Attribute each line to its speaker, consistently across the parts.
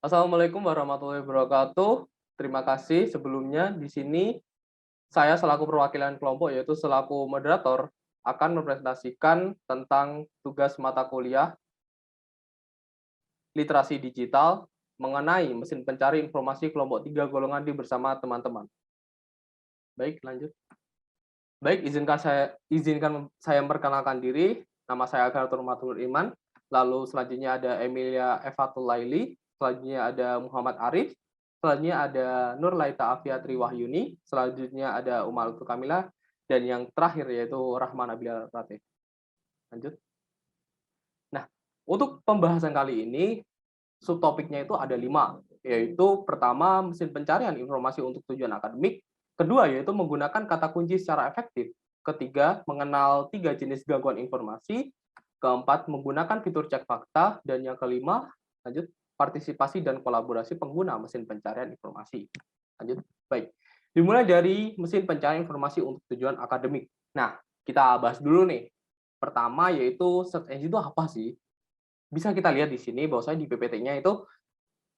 Speaker 1: Assalamualaikum warahmatullahi wabarakatuh. Terima kasih sebelumnya di sini saya selaku perwakilan kelompok yaitu selaku moderator akan mempresentasikan tentang tugas mata kuliah literasi digital mengenai mesin pencari informasi kelompok 3 golongan D bersama teman-teman. Baik, lanjut. Baik, izinkan saya memperkenalkan diri. Nama saya Gatot Matur Iman. Lalu selanjutnya ada Emilia Evatul Laili, selanjutnya ada Muhammad Arif, selanjutnya ada Nur Laita Afiatri Wahyuni, selanjutnya ada Umal Kamila, dan yang terakhir yaitu Rahman Abiel Ratih. Lanjut. Nah, untuk pembahasan kali ini, subtopiknya itu ada 5, yaitu pertama, mesin pencarian informasi untuk tujuan akademik, kedua, yaitu menggunakan kata kunci secara efektif, ketiga, mengenal 3 jenis gangguan informasi, keempat, menggunakan fitur cek fakta, dan yang kelima, lanjut, partisipasi dan kolaborasi pengguna mesin pencarian informasi. Lanjut, baik. Dimulai dari mesin pencarian informasi untuk tujuan akademik. Nah, kita bahas dulu nih. Pertama, yaitu search engine itu apa sih? Bisa kita lihat di sini bahwasanya di PPT-nya itu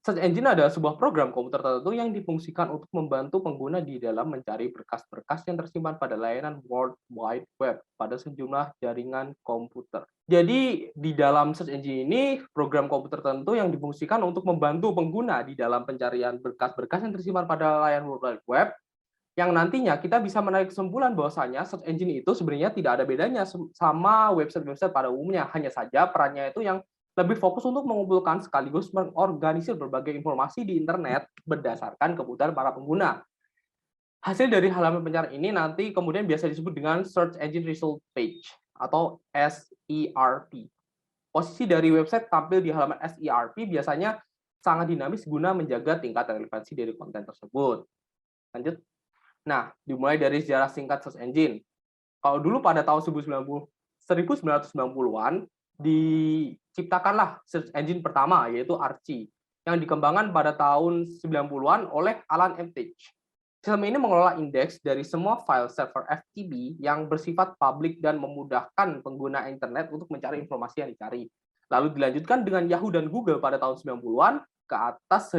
Speaker 1: search engine adalah sebuah program komputer tertentu yang difungsikan untuk membantu pengguna di dalam mencari berkas-berkas yang tersimpan pada layanan World Wide Web pada sejumlah jaringan komputer. Jadi di dalam search engine ini program komputer tertentu yang difungsikan untuk membantu pengguna di dalam pencarian berkas-berkas yang tersimpan pada layanan World Wide Web, yang nantinya kita bisa menarik kesimpulan bahwasanya search engine itu sebenarnya tidak ada bedanya sama website-website pada umumnya, hanya saja perannya itu yang lebih fokus untuk mengumpulkan sekaligus mengorganisir berbagai informasi di internet berdasarkan kebutuhan para pengguna. Hasil dari halaman pencarian ini nanti kemudian biasa disebut dengan Search Engine Result Page atau SERP. Posisi dari website tampil di halaman SERP biasanya sangat dinamis guna menjaga tingkat relevansi dari konten tersebut. Lanjut. Nah, dimulai dari sejarah singkat search engine. Kalau dulu pada tahun 1990-an diciptakanlah search engine pertama yaitu Archie yang dikembangkan pada tahun 90-an oleh Alan M. Turing. Sistem ini mengelola indeks dari semua file server FTP yang bersifat publik dan memudahkan pengguna internet untuk mencari informasi yang dicari. Lalu dilanjutkan dengan Yahoo dan Google pada tahun 90-an ke atas,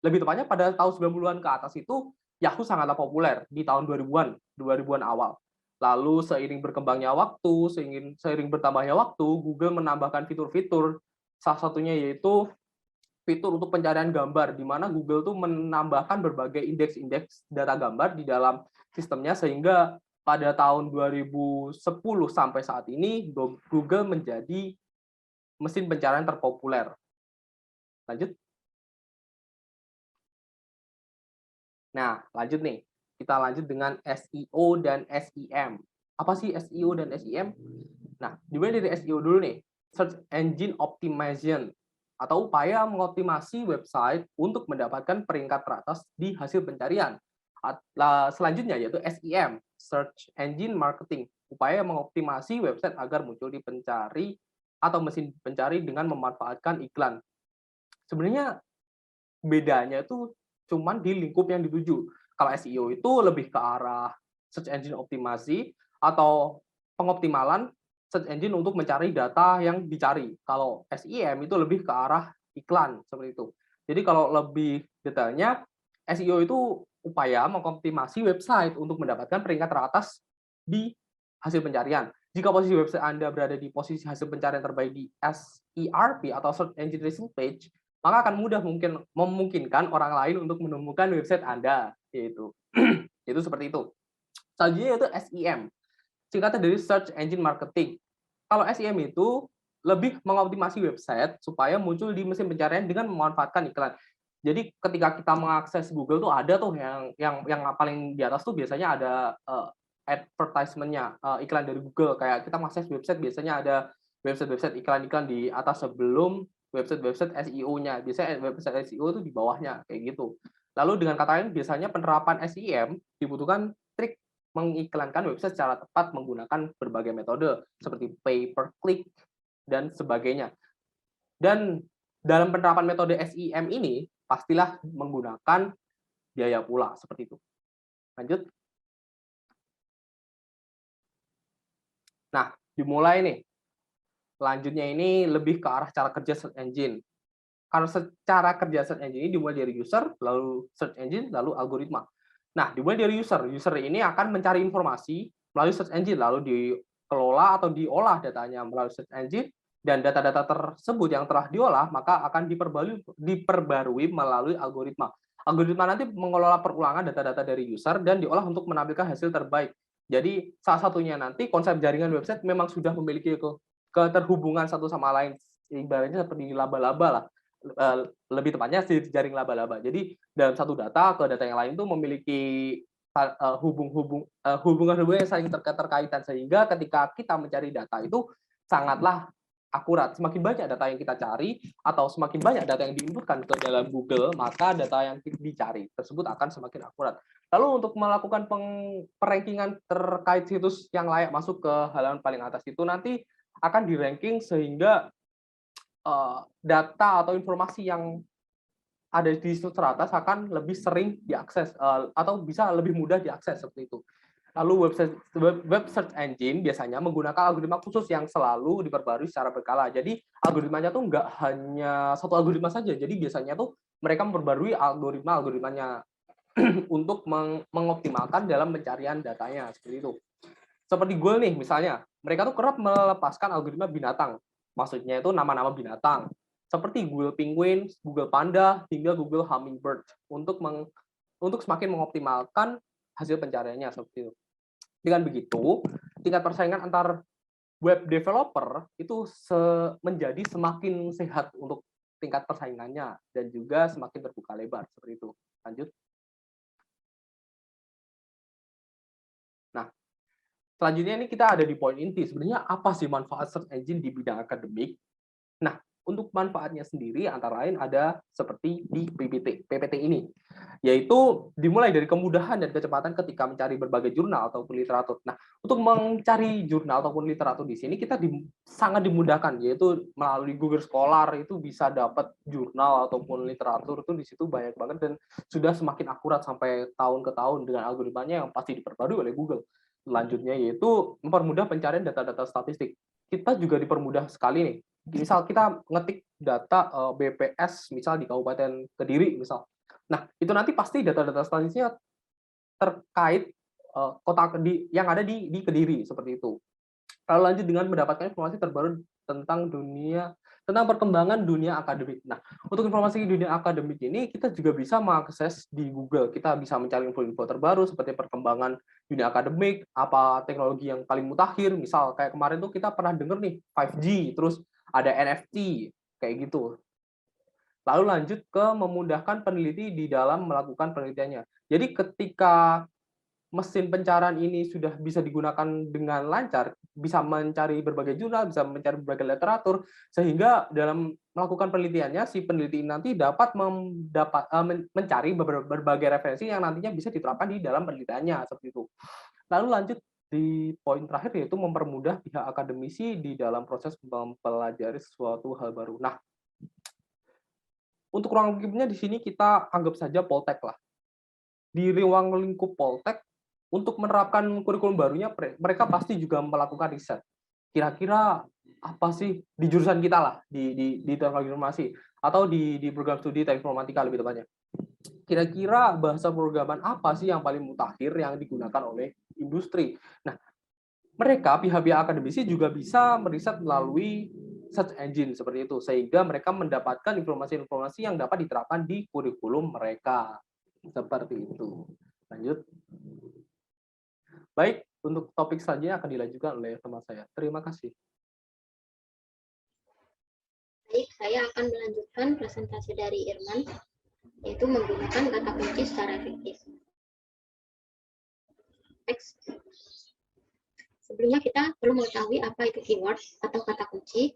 Speaker 1: lebih tepatnya pada tahun 90-an ke atas itu Yahoo sangatlah populer di tahun 2000-an awal. Lalu seiring berkembangnya waktu, seiring bertambahnya waktu, Google menambahkan fitur-fitur, salah satunya yaitu fitur untuk pencarian gambar, di mana Google tuh menambahkan berbagai indeks-indeks data gambar di dalam sistemnya, sehingga pada tahun 2010 sampai saat ini, Google menjadi mesin pencarian terpopuler. Lanjut. Nah, lanjut nih. Kita lanjut dengan SEO dan SEM. Apa sih SEO dan SEM? Nah, dimulai dari SEO dulu nih. Search Engine Optimization atau upaya mengoptimasi website untuk mendapatkan peringkat teratas di hasil pencarian. Selanjutnya yaitu SEM, Search Engine Marketing, upaya mengoptimasi website agar muncul di pencari atau mesin pencari dengan memanfaatkan iklan. Sebenarnya bedanya itu cuman di lingkup yang dituju. Kalau SEO itu lebih ke arah search engine optimasi atau pengoptimalan search engine untuk mencari data yang dicari. Kalau SEM itu lebih ke arah iklan seperti itu. Jadi kalau lebih detailnya SEO itu upaya mengoptimasi website untuk mendapatkan peringkat teratas di hasil pencarian. Jika posisi website Anda berada di posisi hasil pencarian terbaik di SERP atau Search Engine Result Page, maka akan memungkinkan orang lain untuk menemukan website Anda, yaitu itu seperti itu. Selanjutnya yaitu SEM, singkatan dari Search Engine Marketing. Kalau SEM itu lebih mengoptimasi website supaya muncul di mesin pencarian dengan memanfaatkan iklan. Jadi ketika kita mengakses Google tuh ada tuh yang paling di atas tuh biasanya ada advertisement-nya, iklan dari Google. Kayak kita mengakses website biasanya ada website-website iklan-iklan di atas sebelum website-website SEO-nya. Biasanya website SEO itu di bawahnya kayak gitu. Lalu dengan kata lain biasanya penerapan SEM dibutuhkan trik mengiklankan website secara tepat menggunakan berbagai metode seperti pay per click dan sebagainya. Dan dalam penerapan metode SEM ini pastilah menggunakan biaya pula seperti itu. Lanjut. Nah, dimulai nih. Selanjutnya ini lebih ke arah cara kerja search engine. Karena secara kerja search engine ini dimulai dari user, lalu search engine, lalu algoritma. Nah, dimulai dari user. User ini akan mencari informasi melalui search engine, lalu dikelola atau diolah datanya melalui search engine, dan data-data tersebut yang telah diolah maka akan diperbarui melalui algoritma. Algoritma nanti mengelola perulangan data-data dari user dan diolah untuk menampilkan hasil terbaik. Jadi salah satunya nanti konsep jaringan website memang sudah memiliki keterhubungan satu sama lain, ibaratnya seperti laba-laba lah, lebih tepatnya si jaring laba-laba. Jadi dalam satu data ke data yang lain itu memiliki hubungan-hubungan yang saling terkaitan, sehingga ketika kita mencari data itu sangatlah akurat. Semakin banyak data yang kita cari atau semakin banyak data yang diinputkan ke dalam Google, maka data yang dicari tersebut akan semakin akurat. Lalu untuk melakukan perankingan terkait situs yang layak masuk ke halaman paling atas itu nanti akan di-ranking sehingga data atau informasi yang ada di situs teratas akan lebih sering diakses atau bisa lebih mudah diakses seperti itu. Lalu web search engine biasanya menggunakan algoritma khusus yang selalu diperbarui secara berkala. Jadi algoritmanya tuh nggak hanya satu algoritma saja. Jadi biasanya tuh mereka memperbarui algoritmanya untuk mengoptimalkan dalam pencarian datanya seperti itu. Seperti Google nih misalnya, mereka tuh kerap melepaskan algoritma binatang. Maksudnya itu nama-nama binatang. Seperti Google Penguin, Google Panda, hingga Google Hummingbird untuk semakin mengoptimalkan hasil pencariannya seperti itu. Dengan begitu, tingkat persaingan antar web developer itu menjadi semakin sehat untuk tingkat persaingannya dan juga semakin terbuka lebar seperti itu. Lanjut. Nah, selanjutnya ini kita ada di poin inti. Sebenarnya apa sih manfaat search engine di bidang akademik? Nah, untuk manfaatnya sendiri antara lain ada seperti di PPT ini, yaitu dimulai dari kemudahan dan kecepatan ketika mencari berbagai jurnal ataupun literatur. Nah, untuk mencari jurnal ataupun literatur di sini kita sangat dimudahkan, yaitu melalui Google Scholar itu bisa dapat jurnal ataupun literatur itu di situ banyak banget dan sudah semakin akurat sampai tahun ke tahun dengan algoritmanya yang pasti diperbarui oleh Google. Selanjutnya yaitu mempermudah pencarian data-data statistik. Kita juga dipermudah sekali nih. Misal kita ngetik data BPS misal di Kabupaten Kediri misal. Nah, itu nanti pasti data-data statistiknya terkait kota yang ada di Kediri seperti itu. Lalu lanjut dengan mendapatkan informasi terbaru tentang perkembangan dunia akademik. Nah, untuk informasi dunia akademik ini kita juga bisa mengakses di Google. Kita bisa mencari info-info terbaru seperti perkembangan dunia akademik, apa teknologi yang paling mutakhir, misal kayak kemarin tuh kita pernah dengar nih 5G, terus ada NFT kayak gitu. Lalu lanjut ke memudahkan peneliti di dalam melakukan penelitiannya. Jadi ketika mesin pencarian ini sudah bisa digunakan dengan lancar, bisa mencari berbagai jurnal, bisa mencari berbagai literatur, sehingga dalam melakukan penelitiannya, si peneliti nanti dapat mencari berbagai referensi yang nantinya bisa diterapkan di dalam penelitiannya, seperti itu. Lalu lanjut di poin terakhir, yaitu mempermudah pihak akademisi di dalam proses mempelajari sesuatu hal baru. Nah, untuk ruang lingkupnya di sini kita anggap saja Poltek lah. Di ruang lingkup Poltek, untuk menerapkan kurikulum barunya, mereka pasti juga melakukan riset. Kira-kira apa sih di jurusan kita lah, di teknologi informasi, atau di program studi teknik informatika lebih tepatnya. Kira-kira bahasa programan apa sih yang paling mutakhir yang digunakan oleh industri. Nah, mereka, pihak-pihak akademisi juga bisa meriset melalui search engine seperti itu, sehingga mereka mendapatkan informasi-informasi yang dapat diterapkan di kurikulum mereka. Seperti itu. Lanjut. Baik, untuk topik selanjutnya akan dilanjutkan oleh teman saya. Terima kasih.
Speaker 2: Baik, saya akan melanjutkan presentasi dari Irman, yaitu menggunakan kata kunci secara efektif. Next. Sebelumnya kita perlu mengetahui apa itu keyword atau kata kunci.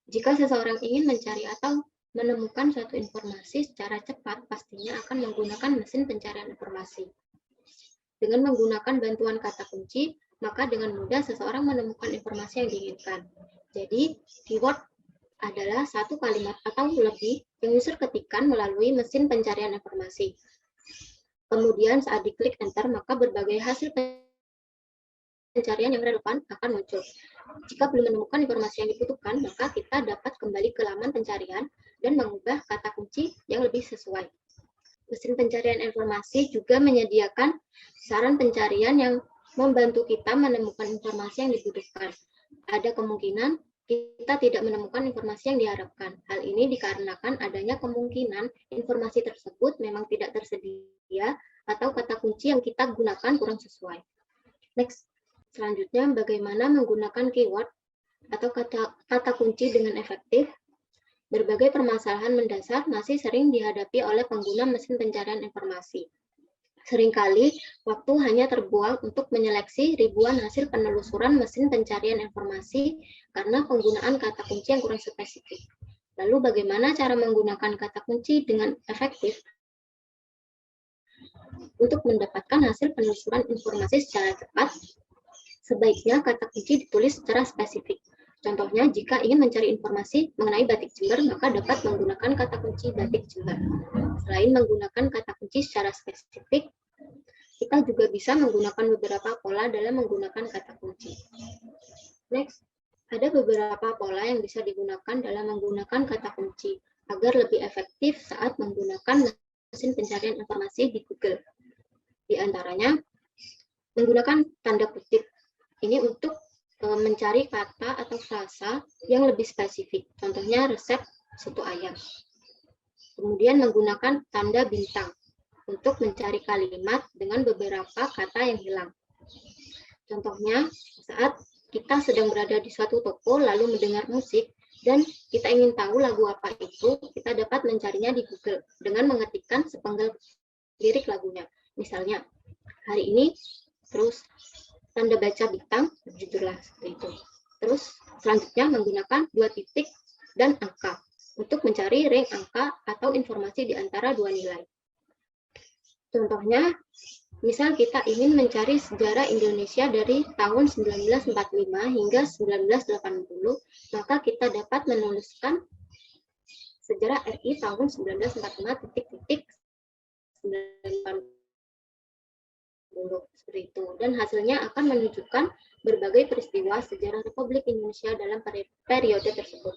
Speaker 2: Jika seseorang ingin mencari atau menemukan suatu informasi secara cepat, pastinya akan menggunakan mesin pencarian informasi. Dengan menggunakan bantuan kata kunci, maka dengan mudah seseorang menemukan informasi yang diinginkan. Jadi, keyword adalah satu kalimat atau lebih yang user ketikkan melalui mesin pencarian informasi. Kemudian saat diklik enter, maka berbagai hasil pencarian yang relevan akan muncul. Jika belum menemukan informasi yang dibutuhkan, maka kita dapat kembali ke laman pencarian dan mengubah kata kunci yang lebih sesuai. Mesin pencarian informasi juga menyediakan saran pencarian yang membantu kita menemukan informasi yang dibutuhkan. Ada kemungkinan kita tidak menemukan informasi yang diharapkan. Hal ini dikarenakan adanya kemungkinan informasi tersebut memang tidak tersedia atau kata kunci yang kita gunakan kurang sesuai. Next, selanjutnya bagaimana menggunakan keyword atau kata kunci dengan efektif. Berbagai permasalahan mendasar masih sering dihadapi oleh pengguna mesin pencarian informasi. Seringkali, waktu hanya terbuang untuk menyeleksi ribuan hasil penelusuran mesin pencarian informasi karena penggunaan kata kunci yang kurang spesifik. Lalu bagaimana cara menggunakan kata kunci dengan efektif untuk mendapatkan hasil penelusuran informasi secara cepat? Sebaiknya kata kunci ditulis secara spesifik. Contohnya, jika ingin mencari informasi mengenai batik Jember, maka dapat menggunakan kata kunci batik Jember. Selain menggunakan kata kunci secara spesifik, kita juga bisa menggunakan beberapa pola dalam menggunakan kata kunci. Next, ada beberapa pola yang bisa digunakan dalam menggunakan kata kunci agar lebih efektif saat menggunakan mesin pencarian informasi di Google. Di antaranya, menggunakan tanda kutip. Ini untuk mencari kata atau frasa yang lebih spesifik. Contohnya resep soto ayam. Kemudian menggunakan tanda bintang untuk mencari kalimat dengan beberapa kata yang hilang. Contohnya, saat kita sedang berada di suatu toko lalu mendengar musik dan kita ingin tahu lagu apa itu, kita dapat mencarinya di Google dengan mengetikkan sepenggal lirik lagunya. Misalnya, hari ini, terus tanda baca bintang, judullah seperti itu. Terus selanjutnya menggunakan 2 titik dan angka untuk mencari rank angka atau informasi di antara 2 nilai. Contohnya, misal kita ingin mencari sejarah Indonesia dari tahun 1945 hingga 1980, maka kita dapat menuliskan sejarah RI tahun 1945 titik-titik 1980. Seperti itu, dan hasilnya akan menunjukkan berbagai peristiwa sejarah Republik Indonesia dalam periode tersebut.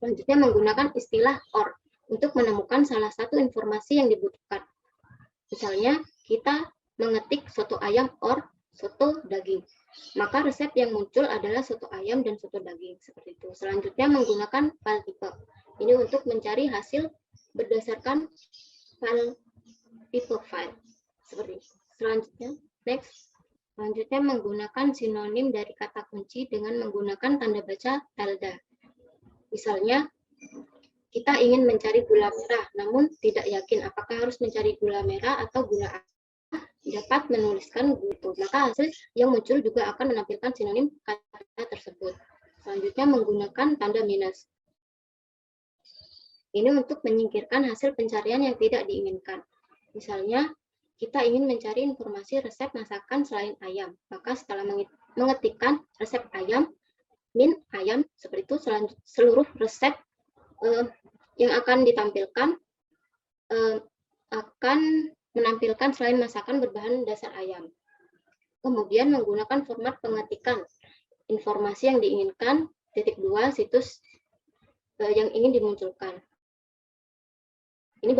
Speaker 2: Selanjutnya menggunakan istilah OR untuk menemukan salah satu informasi yang dibutuhkan. Misalnya kita mengetik soto ayam or soto daging, maka resep yang muncul adalah soto ayam dan soto daging, seperti itu. Selanjutnya menggunakan file type. Ini untuk mencari hasil berdasarkan file type file, seperti itu. Selanjutnya menggunakan sinonim dari kata kunci dengan menggunakan tanda baca tilde. Misalnya, kita ingin mencari gula merah, namun tidak yakin apakah harus mencari gula merah atau gula apa, dapat menuliskan gitu. Maka hasil yang muncul juga akan menampilkan sinonim kata tersebut. Selanjutnya menggunakan tanda minus. Ini untuk menyingkirkan hasil pencarian yang tidak diinginkan. Misalnya, kita ingin mencari informasi resep masakan selain ayam. Maka setelah mengetikkan resep ayam, min ayam, seperti itu seluruh resep yang akan ditampilkan akan menampilkan selain masakan berbahan dasar ayam. Kemudian menggunakan format pengetikan informasi yang diinginkan, _2 situs yang ingin dimunculkan. Ini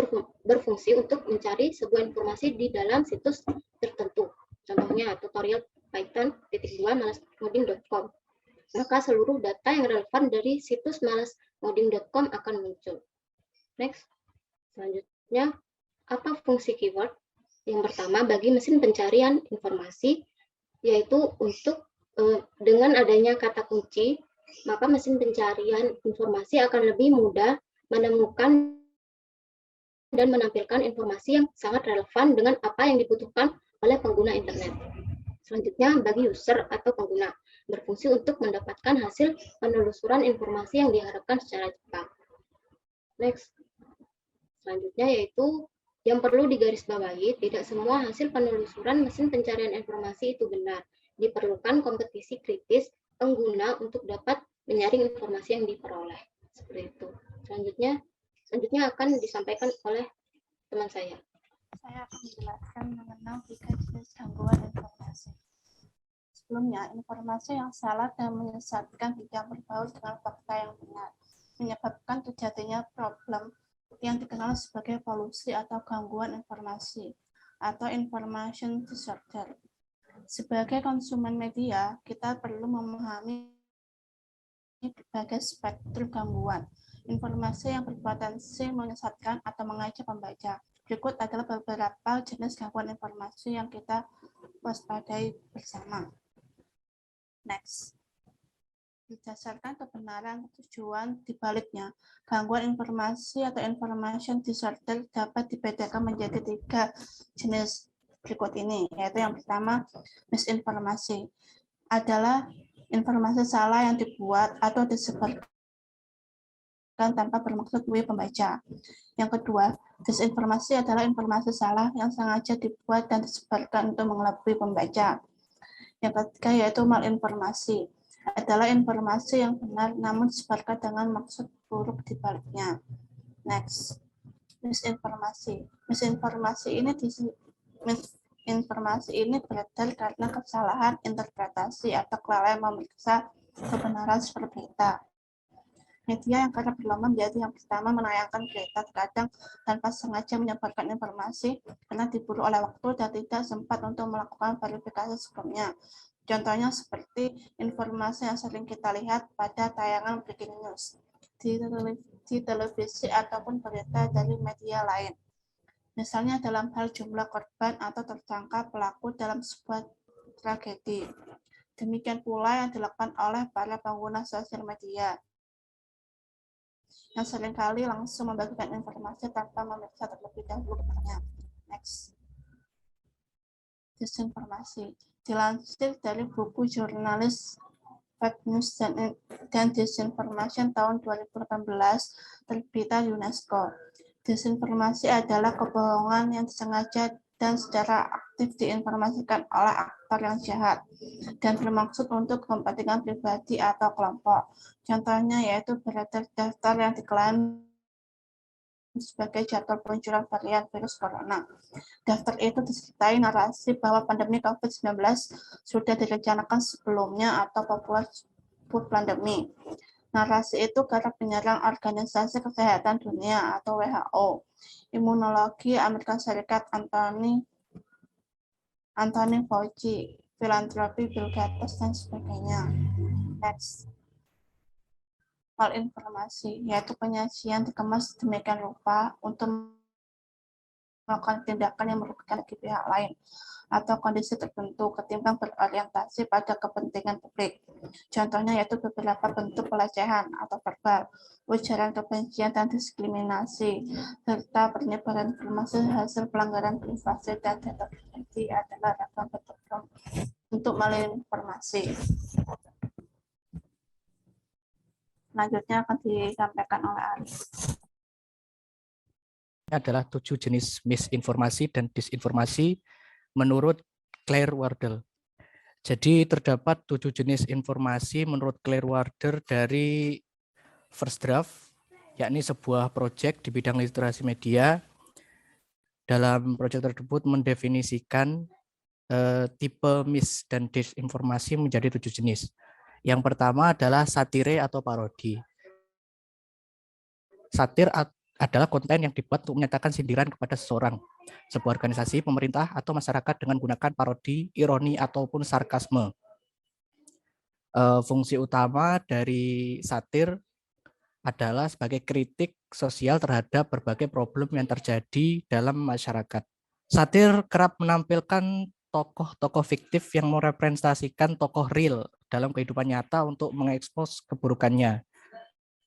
Speaker 2: berfungsi untuk mencari sebuah informasi di dalam situs tertentu. Contohnya tutorial Python _2 malascoding.com. Maka seluruh data yang relevan dari situs malascoding.com akan muncul. Next. Selanjutnya, apa fungsi keyword? Yang pertama, bagi mesin pencarian informasi, yaitu untuk dengan adanya kata kunci, maka mesin pencarian informasi akan lebih mudah menemukan dan menampilkan informasi yang sangat relevan dengan apa yang dibutuhkan oleh pengguna internet. Selanjutnya, bagi user atau pengguna, berfungsi untuk mendapatkan hasil penelusuran informasi yang diharapkan secara cepat. Next. Selanjutnya yaitu yang perlu digarisbawahi, tidak semua hasil penelusuran mesin pencarian informasi itu benar. Diperlukan kompetisi kritis pengguna untuk dapat menyaring informasi yang diperoleh. Seperti itu. Selanjutnya akan disampaikan oleh teman saya.
Speaker 3: Saya akan menjelaskan mengenal tiga jenis gangguan informasi. sebelumnya, informasi yang salah dan menyesatkan tidak berbaur dengan fakta yang benar, menyebabkan terjadinya problem yang dikenal sebagai polusi atau gangguan informasi atau information disorder. Sebagai konsumen media, kita perlu memahami berbagai spektrum gangguan informasi yang berpotensi menyesatkan atau mengajak pembaca. Berikut adalah beberapa jenis gangguan informasi yang kita waspadai bersama. Next. Berdasarkan kebenaran tujuan dibaliknya, gangguan informasi atau information disorder dapat dibedakan menjadi 3 jenis berikut ini, yaitu yang pertama, misinformasi. Adalah informasi salah yang dibuat atau disebarkan tanpa bermaksud pembaca. Yang kedua, disinformasi adalah informasi salah yang sengaja dibuat dan disebarkan untuk mengelabui pembaca. Yang ketiga yaitu malinformasi, adalah informasi yang benar namun disebarkan dengan maksud buruk di baliknya. Next, misinformasi. Misinformasi ini beredar karena kesalahan interpretasi atau kelalaian memeriksa kebenaran sumber berita. Media yang kerap berlomba menjadi yang pertama menayangkan berita, terkadang tanpa sengaja menyebarkan informasi karena diburu oleh waktu dan tidak sempat untuk melakukan verifikasi sebelumnya. Contohnya seperti informasi yang sering kita lihat pada tayangan breaking news di televisi ataupun berita dari media lain. Misalnya dalam hal jumlah korban atau tersangka pelaku dalam sebuah tragedi. Demikian pula yang dilakukan oleh para pengguna sosial media yang seringkali langsung membagikan informasi tanpa memeriksa terlebih dahulu kebenarannya. Next. Disinformasi. Dilansir dari buku jurnalis Fake News dan Disinformation tahun 2018 terbitan UNESCO. Disinformasi adalah kebohongan yang disengaja dan secara aktif diinformasikan oleh aktor yang jahat dan bermaksud untuk kepentingan pribadi atau kelompok. Contohnya yaitu beredar daftar yang diklaim sebagai jadwal peluncuran varian virus corona. Daftar itu disertai narasi bahwa pandemi COVID-19 sudah direncanakan sebelumnya atau populasi pandemi. Narasi itu kerap menyerang Organisasi Kesehatan Dunia atau WHO, Imunologi Amerika Serikat Anthony Fauci, filantropi Bill Gates, dan sebagainya. Next. Malinformasi, yaitu penyajian dikemas demikian rupa untuk melakukan tindakan yang merugikan bagi pihak lain atau kondisi tertentu ketimbang berorientasi pada kepentingan publik. Contohnya yaitu beberapa bentuk pelecehan atau verbal, ujaran kebencian dan diskriminasi, serta penyebaran informasi hasil pelanggaran privasi dan data pribadi adalah ragam bentuk malinformasi. Selanjutnya akan disampaikan oleh Ari.
Speaker 4: Adalah 7 jenis misinformasi dan disinformasi menurut Claire Wardle. Jadi terdapat 7 jenis informasi menurut Claire Wardle dari First Draft, yakni sebuah proyek di bidang literasi media. Dalam proyek tersebut mendefinisikan tipe mis dan disinformasi menjadi 7 jenis. Yang pertama adalah satire atau parodi. Satir adalah konten yang dibuat untuk menyatakan sindiran kepada seseorang, sebuah organisasi, pemerintah, atau masyarakat dengan menggunakan parodi, ironi, ataupun sarkasme. Fungsi utama dari satir adalah sebagai kritik sosial terhadap berbagai problem yang terjadi dalam masyarakat. Satir kerap menampilkan tokoh-tokoh fiktif yang merepresentasikan tokoh real dalam kehidupan nyata untuk mengekspos keburukannya.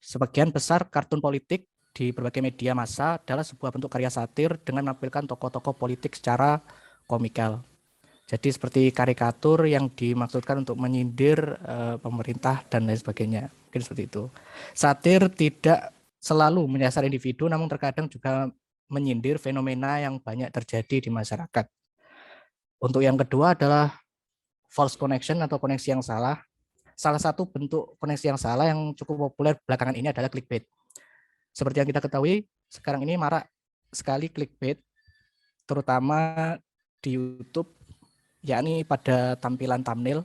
Speaker 4: Sebagian besar kartun politik di berbagai media massa adalah sebuah bentuk karya satir dengan menampilkan tokoh-tokoh politik secara komikal. Jadi seperti karikatur yang dimaksudkan untuk menyindir pemerintah dan lain sebagainya. Mungkin seperti itu. Satir tidak selalu menyasar individu, namun terkadang juga menyindir fenomena yang banyak terjadi di masyarakat. Untuk yang kedua adalah false connection atau koneksi yang salah. Salah satu bentuk koneksi yang salah yang cukup populer belakangan ini adalah clickbait. Seperti yang kita ketahui, sekarang ini marak sekali clickbait, terutama di YouTube, yakni pada tampilan thumbnail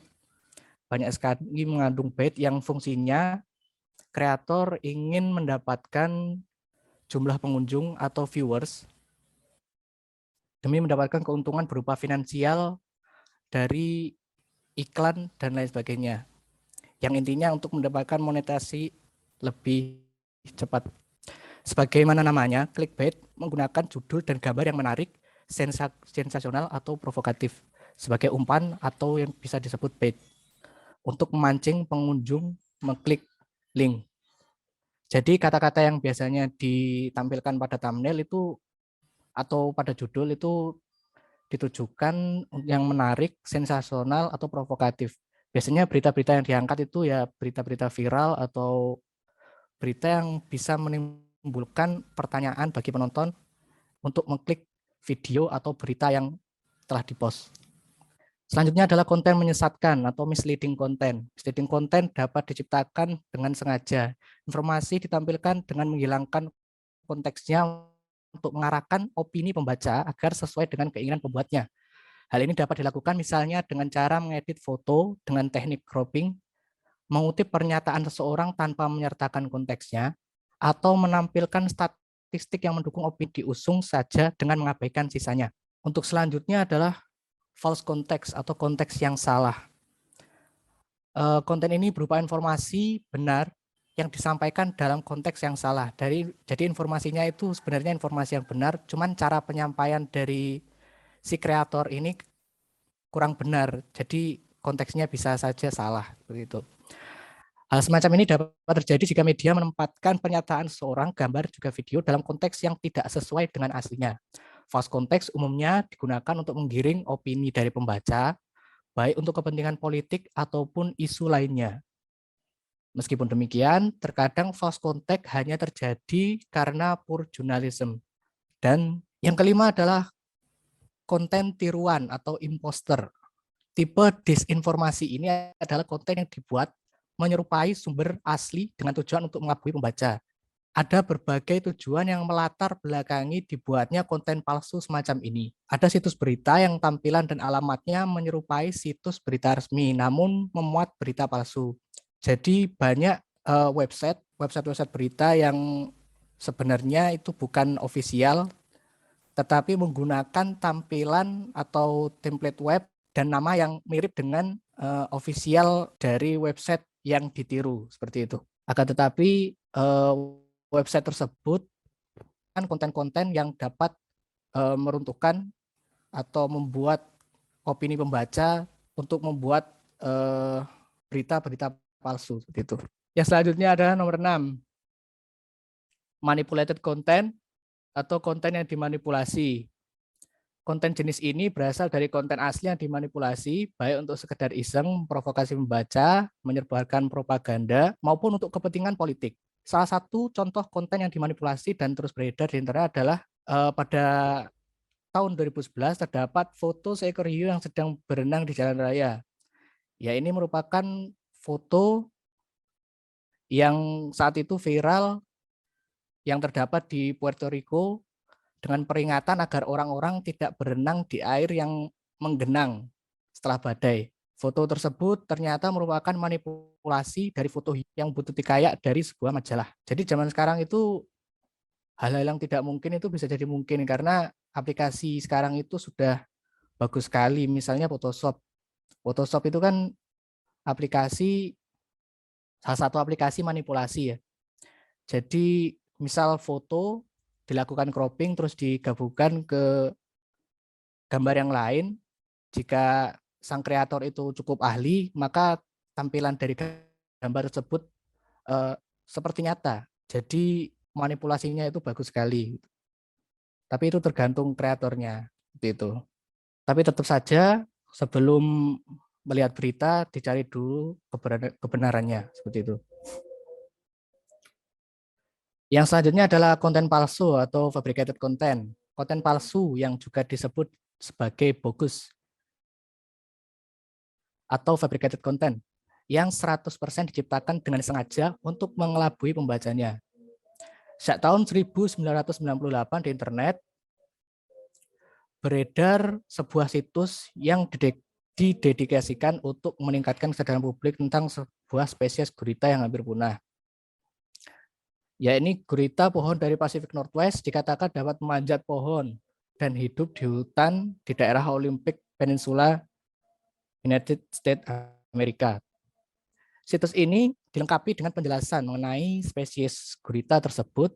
Speaker 4: banyak sekali mengandung bait yang fungsinya kreator ingin mendapatkan jumlah pengunjung atau viewers demi mendapatkan keuntungan berupa finansial dari iklan dan lain sebagainya. Yang intinya untuk mendapatkan monetasi lebih cepat. Sebagaimana namanya, clickbait menggunakan judul dan gambar yang menarik, sensasional atau provokatif sebagai umpan atau yang bisa disebut bait untuk memancing pengunjung mengklik link. Jadi kata-kata yang biasanya ditampilkan pada thumbnail itu atau pada judul itu ditujukan yang menarik, sensasional atau provokatif. Biasanya berita-berita yang diangkat itu ya berita-berita viral atau berita yang bisa menimbulkan pertanyaan bagi penonton untuk mengklik video atau berita yang telah dipost. Selanjutnya adalah konten menyesatkan atau misleading content. Misleading content dapat diciptakan dengan sengaja. Informasi ditampilkan dengan menghilangkan konteksnya untuk mengarahkan opini pembaca agar sesuai dengan keinginan pembuatnya. Hal ini dapat dilakukan misalnya dengan cara mengedit foto dengan teknik cropping, mengutip pernyataan seseorang tanpa menyertakan konteksnya, atau menampilkan statistik yang mendukung opini diusung saja dengan mengabaikan sisanya. Untuk selanjutnya adalah false context atau konteks yang salah. Konten ini berupa informasi benar yang disampaikan dalam konteks yang salah. Jadi informasinya itu sebenarnya informasi yang benar, cuman cara penyampaian dari si kreator ini kurang benar. Jadi konteksnya bisa saja salah seperti itu. Hal semacam ini dapat terjadi jika media menempatkan pernyataan seorang, gambar juga video dalam konteks yang tidak sesuai dengan aslinya. False konteks umumnya digunakan untuk menggiring opini dari pembaca, baik untuk kepentingan politik ataupun isu lainnya. Meskipun demikian, terkadang false context hanya terjadi karena poor journalism. Dan yang kelima adalah konten tiruan atau imposter. Tipe disinformasi ini adalah konten yang dibuat menyerupai sumber asli dengan tujuan untuk mengabui pembaca. Ada berbagai tujuan yang melatar belakangi dibuatnya konten palsu semacam ini. Ada situs berita yang tampilan dan alamatnya menyerupai situs berita resmi, namun memuat berita palsu. Jadi banyak website berita yang sebenarnya itu bukan official, tetapi menggunakan tampilan atau template web dan nama yang mirip dengan official dari website yang ditiru, seperti itu. Akan tetapi website tersebut kan konten-konten yang dapat meruntuhkan atau membuat opini pembaca untuk membuat berita-berita palsu seperti itu. Yang selanjutnya adalah nomor 6. Manipulated content atau konten yang dimanipulasi. Konten jenis ini berasal dari konten asli yang dimanipulasi, baik untuk sekedar iseng, provokasi membaca, menyebarkan propaganda, maupun untuk kepentingan politik. Salah satu contoh konten yang dimanipulasi dan terus beredar di internet adalah pada tahun 2011 terdapat foto seekor hiu yang sedang berenang di jalan raya. Ya, ini merupakan foto yang saat itu viral yang terdapat di Puerto Rico dengan peringatan agar orang-orang tidak berenang di air yang menggenang setelah badai. Foto tersebut ternyata merupakan manipulasi dari foto yang butut kayak dari sebuah majalah. Jadi zaman sekarang itu hal-hal yang tidak mungkin itu bisa jadi mungkin karena aplikasi sekarang itu sudah bagus sekali. Misalnya Photoshop. Photoshop itu kan salah satu aplikasi manipulasi ya. Jadi misal foto dilakukan cropping terus digabungkan ke gambar yang lain, jika sang kreator itu cukup ahli, maka tampilan dari gambar tersebut seperti nyata. Jadi manipulasinya itu bagus sekali. Tapi itu tergantung kreatornya, seperti itu. Tapi tetap saja sebelum melihat berita dicari dulu kebenarannya, seperti itu. Yang selanjutnya adalah konten palsu atau fabricated content. Konten palsu yang juga disebut sebagai bogus atau fabricated content yang 100% diciptakan dengan sengaja untuk mengelabui pembacanya. Sejak tahun 1998 di internet beredar sebuah situs yang didedikasikan untuk meningkatkan kesadaran publik tentang sebuah spesies gurita yang hampir punah. Ya, ini gurita pohon dari Pacific Northwest dikatakan dapat memanjat pohon dan hidup di hutan di daerah Olympic Peninsula, United States Amerika. Situs ini dilengkapi dengan penjelasan mengenai spesies gurita tersebut,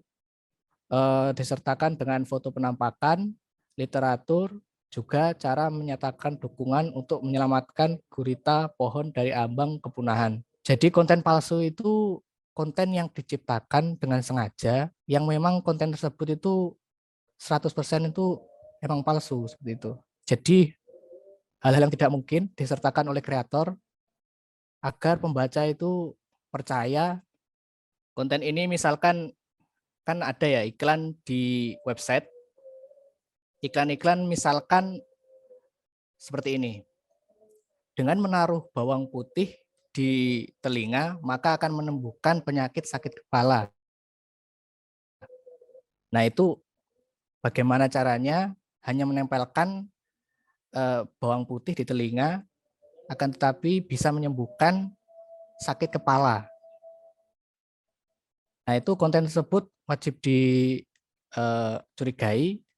Speaker 4: disertakan dengan foto penampakan, literatur, juga cara menyatakan dukungan untuk menyelamatkan gurita pohon dari ambang kepunahan. Jadi konten palsu itu konten yang diciptakan dengan sengaja, yang memang konten tersebut itu 100% itu emang palsu seperti itu. Jadi hal-hal yang tidak mungkin disertakan oleh kreator agar pembaca itu percaya konten ini. Misalkan kan ada ya iklan di website, iklan-iklan misalkan seperti ini. Dengan menaruh bawang putih di telinga, maka akan menyembuhkan penyakit sakit kepala. Nah, itu bagaimana caranya? Hanya menempelkan bawang putih di telinga, akan tetapi bisa menyembuhkan sakit kepala. Nah, itu konten tersebut wajib dicurigai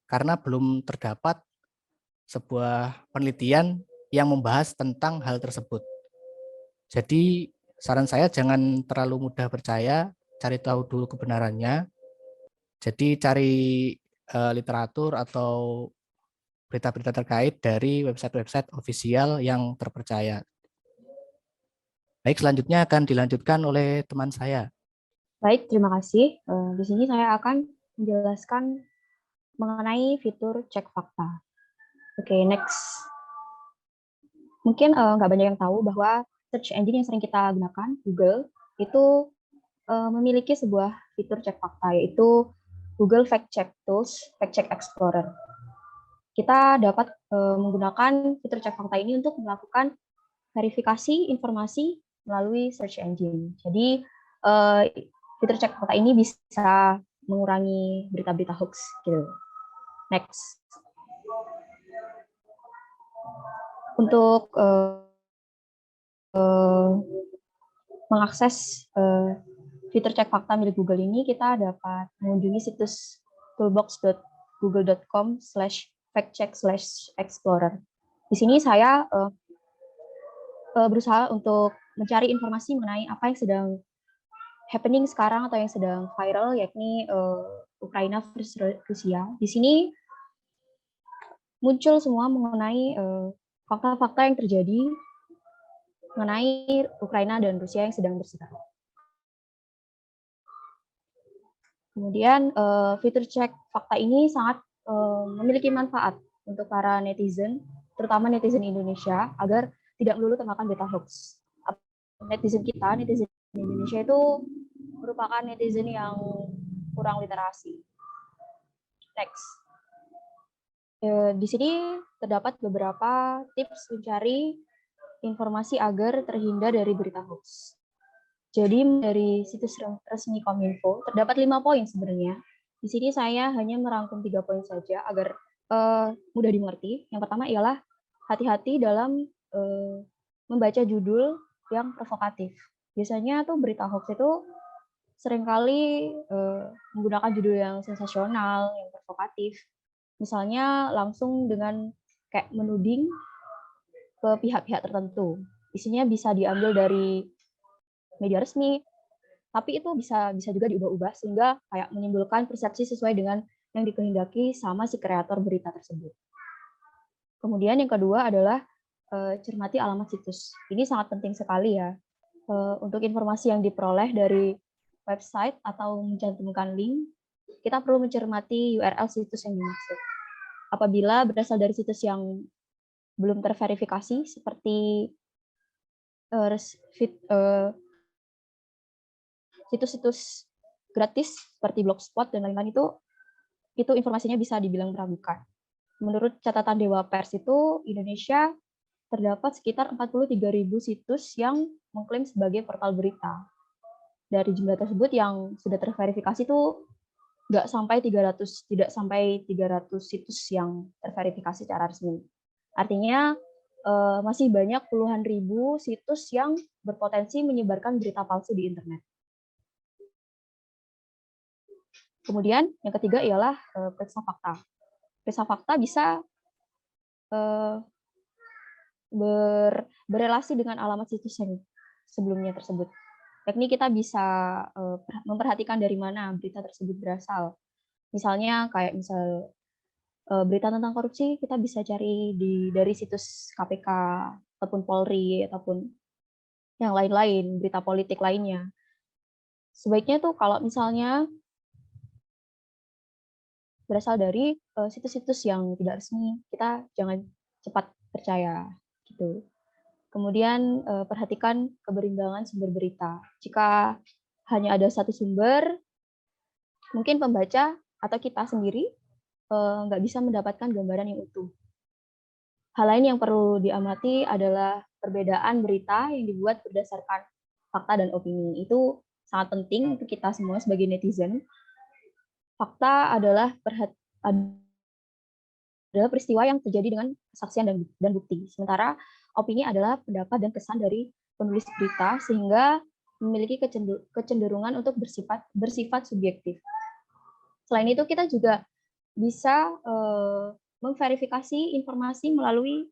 Speaker 4: karena belum terdapat sebuah penelitian yang membahas tentang hal tersebut. Jadi saran saya jangan terlalu mudah percaya, cari tahu dulu kebenarannya. Jadi cari literatur atau berita-berita terkait dari website-website ofisial yang terpercaya. Baik, selanjutnya akan dilanjutkan oleh teman saya.
Speaker 5: Baik, terima kasih. Di sini saya akan menjelaskan mengenai fitur cek fakta. Oke, next. Mungkin nggak banyak yang tahu bahwa search engine yang sering kita gunakan, Google, itu memiliki sebuah fitur cek fakta, yaitu Google Fact Check Tools, Fact Check Explorer. Kita dapat menggunakan fitur cek fakta ini untuk melakukan verifikasi informasi melalui search engine. Jadi, fitur cek fakta ini bisa mengurangi berita-berita hoax gitu. Next. Untuk mengakses fitur cek fakta milik Google ini, kita dapat mengunjungi situs toolbox.google.com/factcheck/explorer. Di sini saya berusaha untuk mencari informasi mengenai apa yang sedang happening sekarang atau yang sedang viral, yakni Ukraina versus Rusia. Di sini muncul semua mengenai fakta-fakta yang terjadi mengenai Ukraina dan Rusia yang sedang berseteru. Kemudian fitur cek fakta ini sangat memiliki manfaat untuk para netizen, terutama netizen Indonesia, agar tidak melulu termakan berita hoax. Netizen Indonesia itu merupakan netizen yang kurang literasi. Next. Di sini terdapat beberapa tips mencari informasi agar terhindar dari berita hoax. Jadi dari situs resmi Kominfo terdapat 5 poin sebenarnya. Di sini saya hanya merangkum 3 poin saja agar mudah dimengerti. Yang pertama ialah hati-hati dalam membaca judul yang provokatif. Biasanya tuh berita hoax itu seringkali menggunakan judul yang sensasional, yang provokatif. Misalnya langsung dengan kayak menuding ke pihak-pihak tertentu. Isinya bisa diambil dari media resmi, tapi itu bisa juga diubah-ubah sehingga kayak menimbulkan persepsi sesuai dengan yang dikehendaki sama si kreator berita tersebut. Kemudian yang kedua adalah cermati alamat situs. Ini sangat penting sekali ya. Untuk informasi yang diperoleh dari website atau mencantumkan link, kita perlu mencermati URL situs yang dimaksud. Apabila berasal dari situs yang belum terverifikasi, seperti situs-situs gratis seperti Blogspot dan lain-lain, itu informasinya bisa dibilang meragukan. Menurut catatan Dewa Pers itu, Indonesia terdapat sekitar 43.000 situs yang mengklaim sebagai portal berita. Dari jumlah tersebut yang sudah terverifikasi itu tidak sampai 300 situs yang terverifikasi secara resmi. Artinya masih banyak puluhan ribu situs yang berpotensi menyebarkan berita palsu di internet. Kemudian yang ketiga ialah periksa fakta. Periksa fakta bisa berelasi dengan alamat situs yang sebelumnya tersebut. Yakni kita bisa memperhatikan dari mana berita tersebut berasal. Misalnya kayak berita tentang korupsi kita bisa cari dari situs KPK ataupun Polri ataupun yang lain-lain, berita politik lainnya. Sebaiknya tuh kalau misalnya berasal dari situs-situs yang tidak resmi, kita jangan cepat percaya gitu. Kemudian perhatikan keberimbangan sumber berita. Jika hanya ada satu sumber, mungkin pembaca atau kita sendiri nggak bisa mendapatkan gambaran yang utuh. Hal lain yang perlu diamati adalah perbedaan berita yang dibuat berdasarkan fakta dan opini. Itu sangat penting untuk kita semua sebagai netizen. Fakta adalah peristiwa yang terjadi dengan kesaksian dan bukti. Sementara opini adalah pendapat dan kesan dari penulis berita sehingga memiliki kecenderungan untuk bersifat subjektif. Selain itu kita juga bisa memverifikasi informasi melalui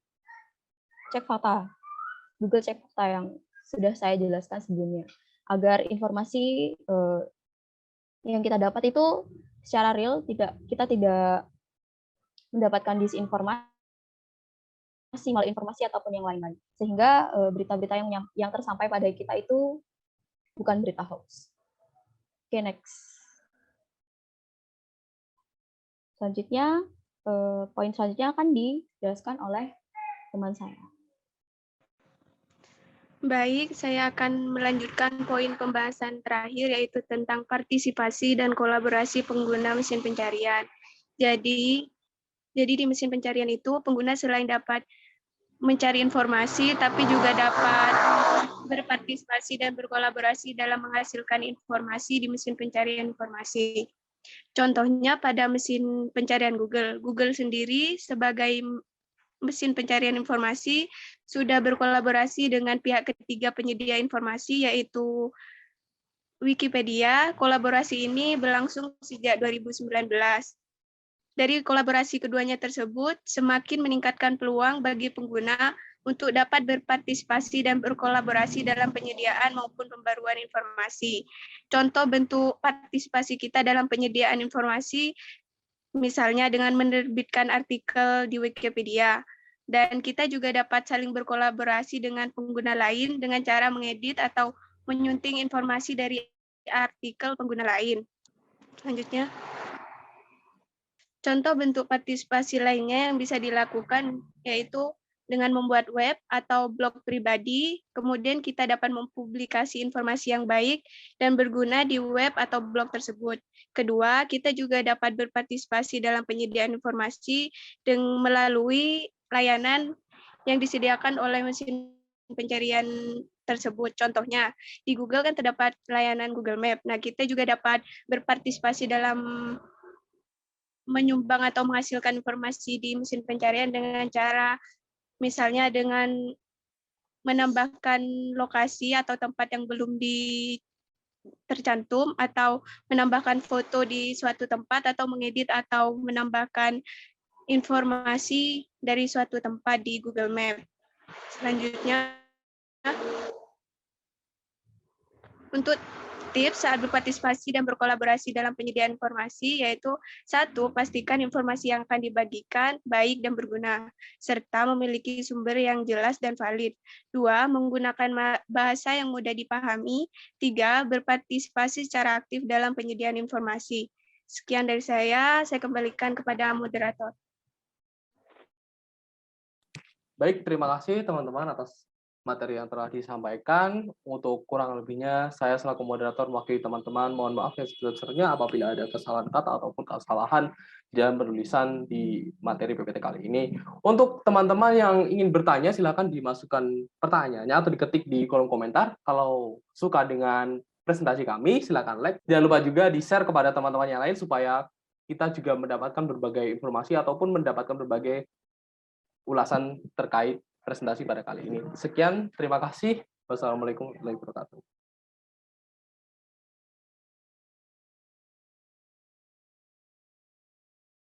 Speaker 5: cek fakta, Google cek fakta yang sudah saya jelaskan sebelumnya, agar informasi yang kita dapat itu secara real, kita tidak mendapatkan disinformasi, malinformasi ataupun yang lain-lain, sehingga berita-berita yang tersampai pada kita itu bukan berita hoax. Oke, next. Selanjutnya, poin selanjutnya akan dijelaskan oleh teman saya.
Speaker 6: Baik, saya akan melanjutkan poin pembahasan terakhir, yaitu tentang partisipasi dan kolaborasi pengguna mesin pencarian. Jadi di mesin pencarian itu, pengguna selain dapat mencari informasi, tapi juga dapat berpartisipasi dan berkolaborasi dalam menghasilkan informasi di mesin pencarian informasi. Contohnya pada mesin pencarian Google. Google sendiri sebagai mesin pencarian informasi sudah berkolaborasi dengan pihak ketiga penyedia informasi, yaitu Wikipedia. Kolaborasi ini berlangsung sejak 2019. Dari kolaborasi keduanya tersebut, semakin meningkatkan peluang bagi pengguna untuk dapat berpartisipasi dan berkolaborasi dalam penyediaan maupun pembaruan informasi. Contoh bentuk partisipasi kita dalam penyediaan informasi, misalnya dengan menerbitkan artikel di Wikipedia. Dan kita juga dapat saling berkolaborasi dengan pengguna lain dengan cara mengedit atau menyunting informasi dari artikel pengguna lain. Selanjutnya, contoh bentuk partisipasi lainnya yang bisa dilakukan yaitu dengan membuat web atau blog pribadi, kemudian kita dapat mempublikasi informasi yang baik dan berguna di web atau blog tersebut. Kedua, kita juga dapat berpartisipasi dalam penyediaan informasi dengan melalui layanan yang disediakan oleh mesin pencarian tersebut. Contohnya, di Google kan terdapat layanan Google Map. Nah, kita juga dapat berpartisipasi dalam menyumbang atau menghasilkan informasi di mesin pencarian dengan cara misalnya dengan menambahkan lokasi atau tempat yang belum tercantum, atau menambahkan foto di suatu tempat, atau mengedit atau menambahkan informasi dari suatu tempat di Google Map. Selanjutnya, untuk tips saat berpartisipasi dan berkolaborasi dalam penyediaan informasi, yaitu 1. Pastikan informasi yang akan dibagikan baik dan berguna, serta memiliki sumber yang jelas dan valid. 2. Menggunakan bahasa yang mudah dipahami. 3. Berpartisipasi secara aktif dalam penyediaan informasi. Sekian dari saya kembalikan kepada moderator.
Speaker 1: Baik, terima kasih teman-teman atas materi yang telah disampaikan. Untuk kurang lebihnya, saya selaku moderator mewakili teman-teman, mohon maaf yang sebesar-besarnya apabila ada kesalahan kata ataupun kesalahan dalam penulisan di materi PPT kali ini. Untuk teman-teman yang ingin bertanya, silakan dimasukkan pertanyaannya atau diketik di kolom komentar. Kalau suka dengan presentasi kami, silakan like. Jangan lupa juga di-share kepada teman-teman yang lain supaya kita juga mendapatkan berbagai informasi ataupun mendapatkan berbagai ulasan terkait presentasi pada kali ini. Sekian, terima kasih. Wassalamualaikum warahmatullahi wabarakatuh.